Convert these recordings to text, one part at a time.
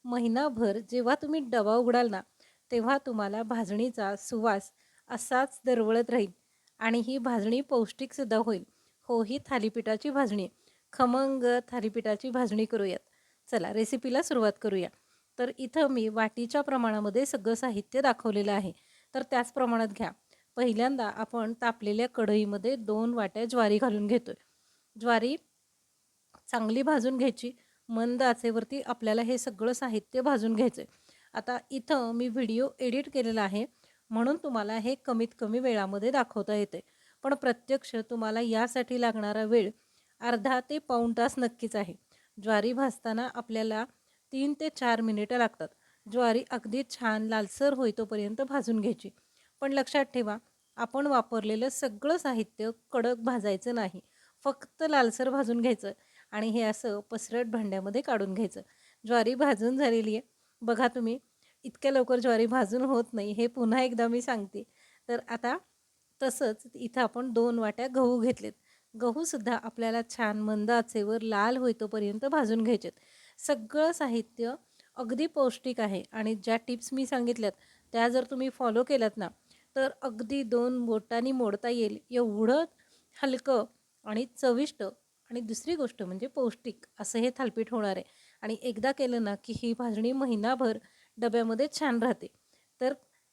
महिनाभर जेव्हा तुम्ही डबा उघडाल ना, तेव्हा तुम्हाला भाजणीचा सुवास असाच दरवळत राहील आणि ही भाजणी पौष्टिकसुद्धा होईल. हो, ही थालीपीठाची भाजणी आहे. खमंग थालीपीठाची भाजणी करूयात. चला रेसिपीला सुरुवात करूया. तर इथं मी वाटीच्या प्रमाणामध्ये सगळं साहित्य दाखवलेलं आहे. तर त्याच प्रमाणात घ्या. पहिल्यांदा आपण तापलेल्या कढईमध्ये 2 वाट्या ज्वारी घालून घेतोय. ज्वारी चांगली भाजून घ्यायची. मंद आचेवरती आपल्याला हे सगळं साहित्य भाजून घ्यायचं आहे. आता इथं मी व्हिडिओ एडिट केलेला आहे, म्हणून तुम्हाला हे कमीत कमी वेळामध्ये दाखवता येते. पण प्रत्यक्ष तुम्हाला यासाठी लागणारा वेळ अर्धा ते पाऊण तास नक्कीच आहे. ज्वारी भाजताना आपल्याला 3 ते 4 मिनिटं लागतात. ज्वारी अगदी छान लालसर होईतोपर्यंत भाजून घ्यायची. पण लक्षात ठेवा, आपण वापरलेलं सगळं साहित्य कडक भाजायचं नाही. फक्त लालसर भाजून घ्यायचं आणि हे असं पसरट भांड्यामध्ये काढून घ्यायचं. ज्वारी भाजून झालेली आहे. बघा तुम्ही, इतक्या लवकर ज्वारी भाजून होत नाही, हे पुन्हा एकदा मी सांगते. तर आता तसंच इथं आपण 2 वाट्या गहू घेतलेत. गहूसुद्धा आपल्याला छान मंद आचेवर लाल होईतोपर्यंत भाजून घ्यायचेत. सगळं साहित्य अगदी पौष्टिक आहे आणि ज्या टिप्स मी सांगितल्यात, त्या जर तुम्ही फॉलो केल्यात ना, तर अगदी 2 बोटांनी मोडता येईल एवढं हलकं आणि चविष्ट आणि दुसरी गोष्ट म्हणजे पौष्टिक असं हे थालीपीठ होणार आहे. आणि एकदा केलं ना, की ही भाजणी महिनाभर डब्यामध्ये छान राहते. तर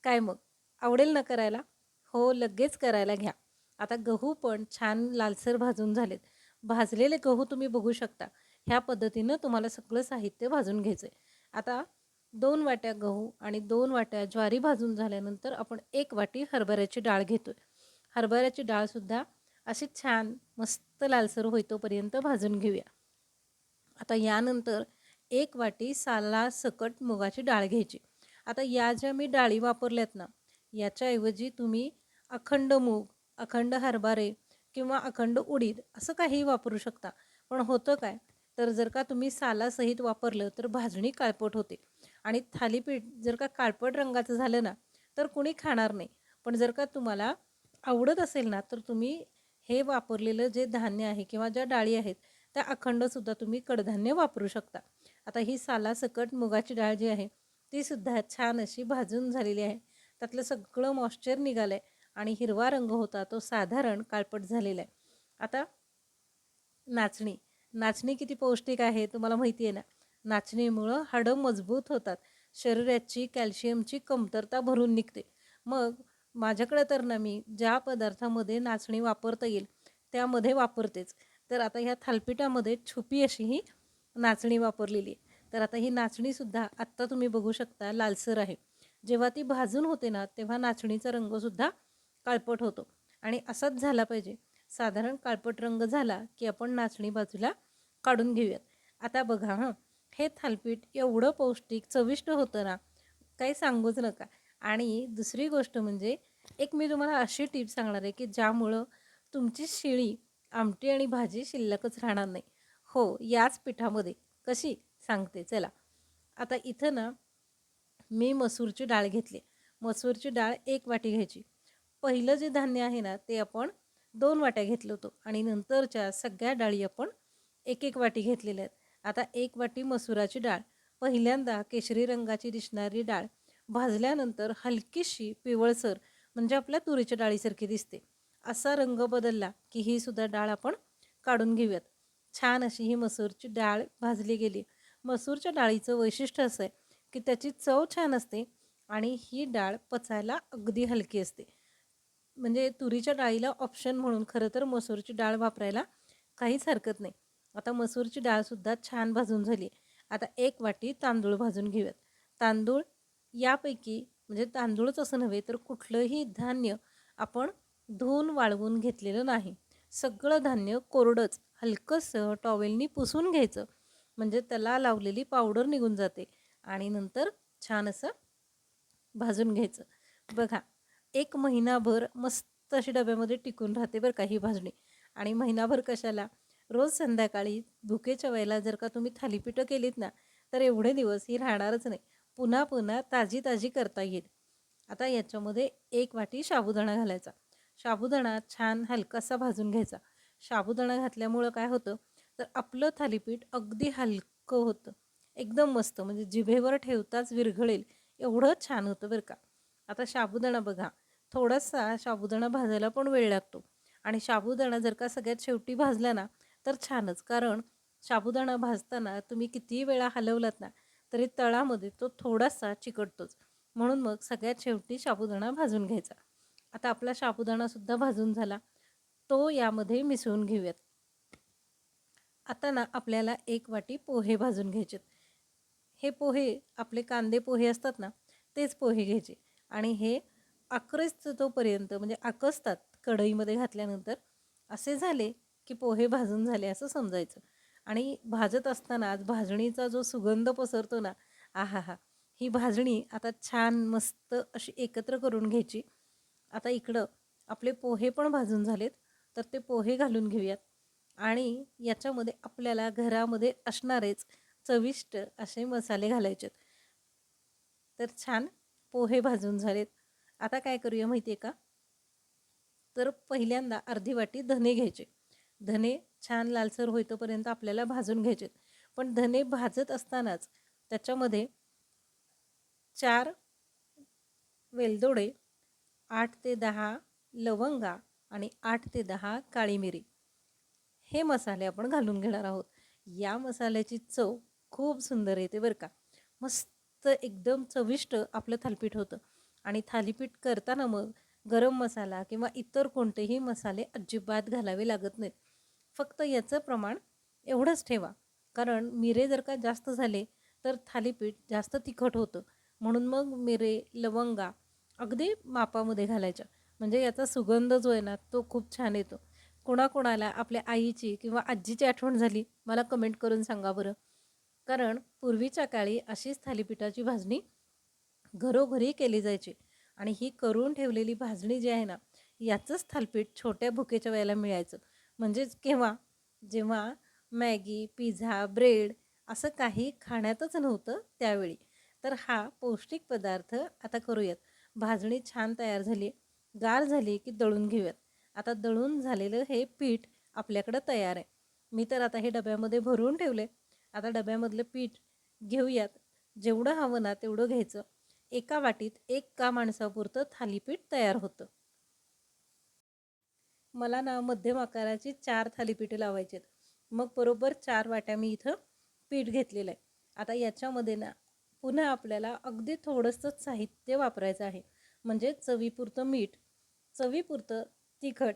काय मग, आवडेल ना करायला? हो, लगेच करायला घ्या. आता गहू पण छान लालसर भाजून झालेत. भाजलेले गहू तुम्ही बघू शकता. ह्या पद्धतीनं तुम्हाला सगळं साहित्य भाजून घ्यायचं आहे. आता 2 वाट्या गहू आणि 2 वाट्या ज्वारी भाजून झाल्यानंतर आपण 1 वाटी हरभऱ्याची डाळ घेतोय. हरभऱ्याची डाळसुद्धा अशी छान मस्त लालसर होईतोपर्यंत भाजून घेऊया. आता यानंतर 1 वाटी सालासकट मुगाची डाळ घ्यायची. आता या ज्या मी डाळी वापरल्यात ना, याच्याऐवजी तुम्ही अखंड मूग, अखंड हरभरे किंवा अखंड उडीद असं काहीही वापरू शकता. पण होतं काय, तर जर का तुम्ही सालासहित वापरलं तर भाजणी काळपट होते आणि थालीपीठ जर का काळपट रंगाचं झालं ना, तर कुणी खाणार नाही. पण जर का तुम्हाला आवडत असेल ना, तर तुम्ही हे वापरलेलं जे धान्य आहे किंवा ज्या डाळी आहेत, त्या अखंडसुद्धा तुम्ही कडधान्य वापरू शकता. आता ही सालासकट मुगाची डाळ जी आहे, तीसुद्धा छान अशी भाजून झालेली आहे. त्यातलं सगळं मॉइश्चर निघालं आहे आणि हिरवा रंग होता तो साधारण काळपट झालेला आहे. आता नाचणी. नाचणी किती पौष्टिक आहे तुम्हाला माहिती आहे ना? नाचणीमुळं हाडं मजबूत होतात. शरीराची कॅल्शियमची कमतरता भरून निघते. मग माझ्याकडे तर ना मी ज्या पदार्थामध्ये नाचणी वापरता येईल त्यामध्ये वापरतेच. तर आता ह्या थालीपीठामध्ये छुपी अशी ही नाचणी वापरलेली आहे. तर आता ही नाचणीसुद्धा आत्ता तुम्ही बघू शकता लालसर आहे. जेव्हा ती भाजून होते ना, तेव्हा नाचणीचा रंगसुद्धा काळपट होतो आणि असाच झाला पाहिजे. साधारण काळपट रंग झाला, की आपण नाचणी बाजूला काढून घेऊयात. आता बघा हं, हे थालीपीठ एवढं पौष्टिक, चविष्ट होतं ना, काही सांगूच नका. आणि दुसरी गोष्ट म्हणजे एक मी तुम्हाला अशी टिप सांगणार आहे, की ज्यामुळं तुमची शिळी आमटी आणि भाजी शिल्लकच राहणार नाही. हो, याच पिठामध्ये कशी सांगते चला. आता इथं ना मी मसूरची डाळ घेतली. मसूरची डाळ 1 वाटी घ्यायची. पहिलं जे धान्य आहे ना, ते आपण 2 वाट्या घेतलं होतं आणि नंतरच्या सगळ्या डाळी आपण 1-1 वाटी घेतलेल्या आहेत. आता 1 वाटी मसुराची डाळ, पहिल्यांदा केशरी रंगाची दिसणारी डाळ, भाजल्यानंतर हलकीशी पिवळसर म्हणजे आपल्या तुरीच्या डाळीसारखी दिसते. असा रंग बदलला, की ही सुद्धा डाळ आपण काढून घेऊयात. छान अशी ही मसूरची डाळ भाजली गेली. मसूरच्या डाळीचं वैशिष्ट्य असं आहे, की त्याची चव छान असते आणि ही डाळ पचायला अगदी हलकी असते. म्हणजे तुरीच्या डाळीला ऑप्शन म्हणून खरं तर मसूरची डाळ वापरायला काहीच हरकत नाही. आता मसूरची डाळसुद्धा छान भाजून झाली. आता 1 वाटी तांदूळ भाजून घेऊयात. तांदूळ यापैकी म्हणजे तांदूळच असं नव्हे तर कुठलंही धान्य आपण धुवून वाळवून घेतलेलं नाही. सगळं धान्य कोरडंच हलकंसं टॉवेलनी पुसून घ्यायचं. म्हणजे त्याला लावलेली पावडर निघून जाते आणि नंतर छान असं भाजून घ्यायचं. बघा, 1 महिनाभर मस्त अशी डब्यामध्ये टिकून राहते बरं का ही भाजणी. आणि महिनाभर कशाला, रोज संध्याकाळी भुकेच्या वेळेला जर का तुम्ही थालीपीठं केलीत ना, तर एवढे दिवस ही राहणारच नाही. पुन्हा पुन्हा ताजी ताजी करता येईल. आता याच्यामध्ये 1 वाटी साबुदाणा घालायचा. साबुदाणा छान हलकासा भाजून घ्यायचा. साबुदाणा घातल्यामुळं काय होतं, तर आपलं थालीपीठ अगदी हलकं होतं एकदम मस्त, म्हणजे जिभेवर ठेवताच विरघळेल एवढं छान होतं बरं का. आता साबुदाणा बघा, थोडासा साबुदाणा भाजायला पण वेळ लागतो आणि साबुदाणा जर का सगळ्यात शेवटी भाजला ना तर छानच. कारण साबुदाणा भाजताना तुम्ही कितीही वेळा हलवलात ना तरी तळामध्ये तो थोडासा चिकटतोच. म्हणून मग सगळ्यात शेवटी साबुदाणा भाजून घ्यायचा. आता आपला साबुदाणासुद्धा भाजून झाला, तो यामध्ये मिसळून घेऊयात. आता ना आपल्याला 1 वाटी पोहे भाजून घ्यायचेत. हे पोहे आपले कांदे पोहे असतात ना, तेच पोहे घ्यायचे आणि हे तोपर्यंत म्हणजे आकसतात कढईमध्ये घातल्यानंतर. असे झाले की पोहे भाजून झाले असं समजायचं. आणि भाजत असतानाच भाजणीचा जो सुगंध पसरतो ना, आहाहा! ही भाजणी आता छान मस्त अशी एकत्र करून घ्यायची. आता इकडं आपले पोहे पण भाजून झालेत, तर ते पोहे घालून घेऊयात आणि याच्यामध्ये आपल्याला घरामध्ये असणारेच चविष्ट असे मसाले घालायचे आहेत. तर छान पोहे भाजून झालेत. आता काय करूया माहिती आहे का? तर पहिल्यांदा अर्धी वाटी धने घ्यायचे. धने छान लालसर होईतोपर्यंत आपल्याला भाजून घ्यायचे. पण धने भाजत असतानाच त्याच्यामध्ये 4 वेलदोडे, 8 ते 10 लवंगा आणि 8 ते 10 काळी मिरी, हे मसाले आपण घालून घेणार आहोत. या मसाल्याची चव खूप सुंदर येते बरं का. मस्त एकदम चविष्ट आपलं थालीपीठ होतं. आणि थालीपीठ करताना मग गरम मसाला किंवा इतर कोणतेही मसाले अजिबात घालावे लागत नाहीत. फक्त याचं प्रमाण एवढंच ठेवा. कारण मिरे जर का जास्त झाले तर थालीपीठ जास्त तिखट होतं. म्हणून मग मिरे, लवंगा अगदी मापामध्ये घालायच्या. म्हणजे याचा सुगंध जो आहे ना तो खूप छान येतो. कोणाकोणाला आपल्या आईची किंवा आजीची आठवण झाली, मला कमेंट करून सांगा बरं. कारण पूर्वीच्या काळी अशीच थालीपीठाची भाजणी घरोघरी केली जायची आणि ही करून ठेवलेली भाजणी जी आहे ना, याचंच थालीपीठ छोट्या भुकेच्या वेळेला मिळायचं. म्हणजेच केव्हा? जेव्हा मॅगी, पिझ्झा, ब्रेड असं काही खाण्यातच नव्हतं त्यावेळी. तर हा पौष्टिक पदार्थ आता करूयात. भाजणी छान तयार झाली, गार झाली की दळून घेऊयात. आता दळून झालेलं हे पीठ आपल्याकडं तयार आहे. मी तर आता हे डब्यामध्ये भरून ठेवले. आता डब्यामधलं पीठ घेऊयात. जेवढं हवं ना तेवढं घ्यायचं. एका वाटीत 1 माणसापुरतं थालीपीठ तयार होतं. मला ना मध्यम आकाराची 4 थालीपीठे लावायची आहेत. मग बरोबर 4 वाट्या मी इथं पीठ घेतलेलं आहे. आता याच्यामध्ये ना पुन्हा आपल्याला अगदी थोडंसंच साहित्य वापरायचं आहे. म्हणजे चवीपुरतं मीठ, चवीपुरतं तिखट,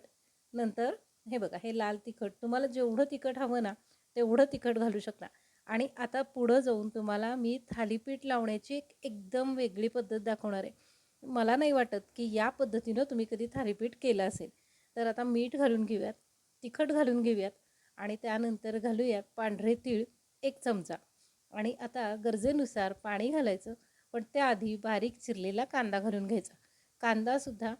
नंतर हे बघा हे लाल तिखट. तुम्हाला जेवढं तिखट हवं ना तेवढं तिखट घालू शकता. आणि आता पुढं जाऊन तुम्हाला मी थालीपीठ लावण्याची एकदम वेगळी पद्धत दाखवणार आहे. मला नाही वाटत की या पद्धतीनं तुम्ही कधी थालीपीठ केलं असेल. तर आता मीठ घालून घेऊयात, तिखट घालून घेऊयात आणि त्यानंतर घालूयात पांढरे तीळ 1 चमचा आणि आता गरजेनुसार पाणी घालायचं. पण त्याआधी बारीक चिरलेला कांदा घालून घ्यायचा. कांदासुद्धा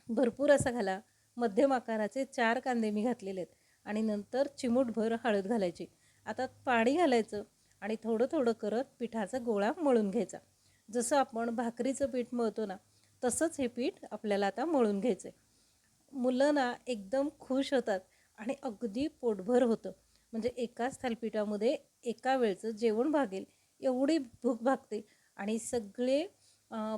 भरपूर असा घाला. मध्यम आकाराचे 4 कांदे मी घातलेले आहेत आणि नंतर चिमूटभर हळद घालायची. आता पाणी घालायचं आणि थोडं थोडं करत पिठाचा गोळा मळून घ्यायचा. जसं आपण भाकरीचं पीठ मळतो ना, तसंच हे पीठ आपल्याला आता मळून घ्यायचं आहे. मुलं ना एकदम खुश होतात आणि अगदी पोटभर होतं. म्हणजे एकाच थालीपीठामध्ये एका वेळचं जेवण भागेल एवढी भूक भागते आणि सगळे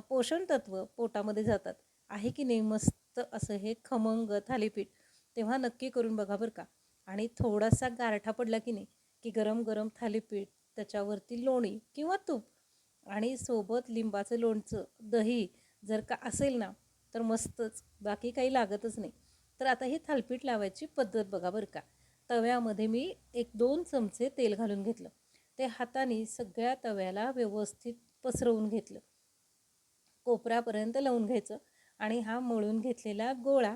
पोषण तत्व पोटामध्ये जातात. आहे की नाही मस्त असं हे खमंग थालीपीठ. तेव्हा नक्की करून बघा बरं का. आणि थोडासा गारठा पडला की नाही की गरम गरम थालीपीठ, त्याच्यावरती लोणी किंवा तूप आणि सोबत लिंबाचं लोणचं, दही जर का असेल ना तर मस्तच, बाकी काही लागतच नाही. तर आता ही थालीपीठ लावायची पद्धत बघा बरं का. तव्यामध्ये मी 1-2 चमचे तेल घालून घेतलं. ते हाताने सगळ्या तव्याला व्यवस्थित पसरवून घेतलं. कोपऱ्यापर्यंत लावून घ्यायचं आणि हा मळून घेतलेला गोळा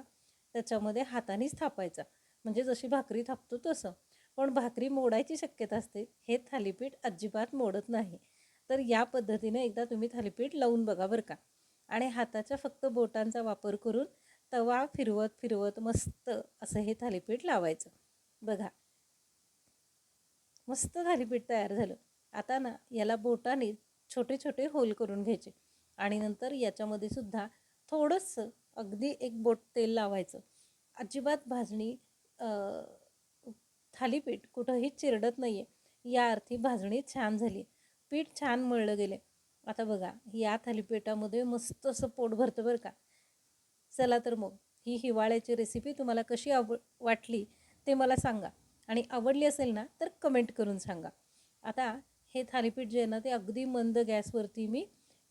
त्याच्यामध्ये हातानेच थापायचा. म्हणजे जशी भाकरी थापतो तसं. पण भाकरी मोडायची शक्यता असते. हे थालीपीठ अजिबात मोडत नाही. तर या पद्धतीने एकदा तुम्ही थालीपीठ लावून बघा बरं का. आणि हाताच्या फक्त बोटांचा वापर करून तवा फिरवत फिरवत मस्त असं हे थालीपीठ लावायचं. बघा मस्त थालीपीठ तयार झालं. आता ना याला बोटाने छोटे छोटे होल करून घ्यायचे आणि नंतर याच्यामध्ये सुद्धा थोडंसं अगदी 1 बोट तेल लावायचं. अजिबात भाजणी थालीपीठ कुठंही चिरडत नाही आहे. या अर्थी भाजणी छान झाली. पीठ छान मळलं गेले. आता बघा या थालीपीठामध्ये मस्त असं पोट भरतं बरं का. चला तर मग ही हिवाळ्याची रेसिपी तुम्हाला कशी वाटली ते मला सांगा आणि आवडली असेल ना तर कमेंट करून सांगा. आता हे थालीपीठ जे आहे ना ते अगदी मंद गॅसवरती मी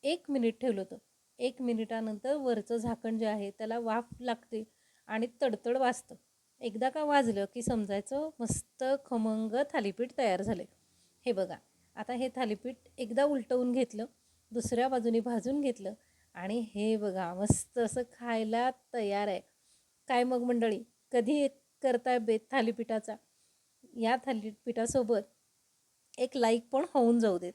1 मिनिट ठेवलं होतं. 1 मिनिटानंतर वरचं झाकण जे आहे त्याला वाफ लागते आणि तडतड वाजतं. एकदा का वाजलं की समजायचं मस्त खमंग थालीपीठ तयार झाले. हे बघा आता हे थालीपीठ एकदा उलटवून घेतलं, दुसऱ्या बाजूने भाजून घेतलं आणि हे बघा मस्त असं खायला तयार आहे. काय मग मंडळी, कधी करताय बेत थालीपीठाचा? या थालीपीठासोबत एक लाईक पण होऊन जाऊ देत.